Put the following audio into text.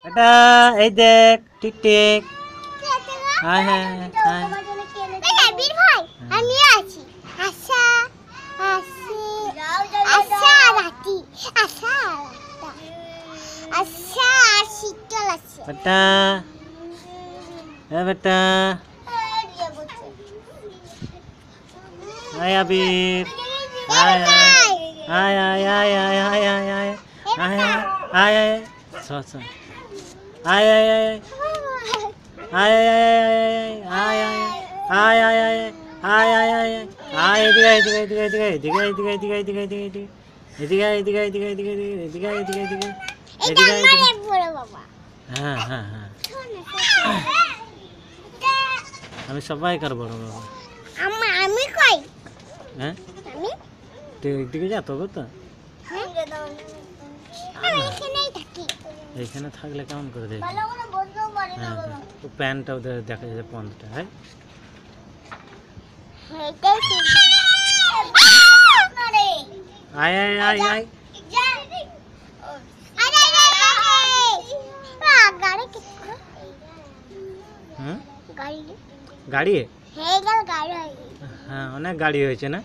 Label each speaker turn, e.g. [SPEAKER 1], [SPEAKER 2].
[SPEAKER 1] এটা এই দেখ টিকটিক। হ্যাঁ হ্যাঁ হ্যাঁ
[SPEAKER 2] বীর ভাই আমি আছি। আচ্ছা আসি আচ্ছা রাতি আচ্ছা আচ্ছা শীতল আছে
[SPEAKER 1] বেটা বেটা আয় আবির আয় আয় আয় আয় আয় আয় আয় আয় আয় আয় আয় সর সর আয় আয় আয় আয় আয় আয় আয় আয় আয় আয় আয় আয় এদিকে এদিকে এদিকে এদিকে এদিকে এদিকে এদিকে এদিকে এদিকে এদিকে এদিকে এদিকে এদিকে এদিকে এদিকে
[SPEAKER 2] এটা আমার বড় বাবা।
[SPEAKER 1] হ্যাঁ হ্যাঁ হ্যাঁ আমি সবাইকার বড় বাবা।
[SPEAKER 2] আমি কই
[SPEAKER 1] হ্যাঁ
[SPEAKER 2] আমি
[SPEAKER 1] তুই দিকে যা তবে তো
[SPEAKER 2] আমি এখানেই থাকি।
[SPEAKER 1] এইখানে থাকলে কেমন করে দেখবি?
[SPEAKER 2] ভালো করে বলতে পারি না
[SPEAKER 1] হ্যাঁ
[SPEAKER 2] বলো।
[SPEAKER 1] ও প্যান্টটাও দেখা যাচ্ছে পন্থটা। হ্যাঁ
[SPEAKER 2] এটাই ঠিক আরে
[SPEAKER 1] আয় আয় আয় আয়
[SPEAKER 2] যা আরে গাড়ি কিতনা
[SPEAKER 1] হুম
[SPEAKER 2] গাড়ি
[SPEAKER 1] গাড়ি
[SPEAKER 2] হয়ে গেল গাড়ি হয়ে গেল।
[SPEAKER 1] হ্যাঁ অনেক গাড়ি হয়েছে না?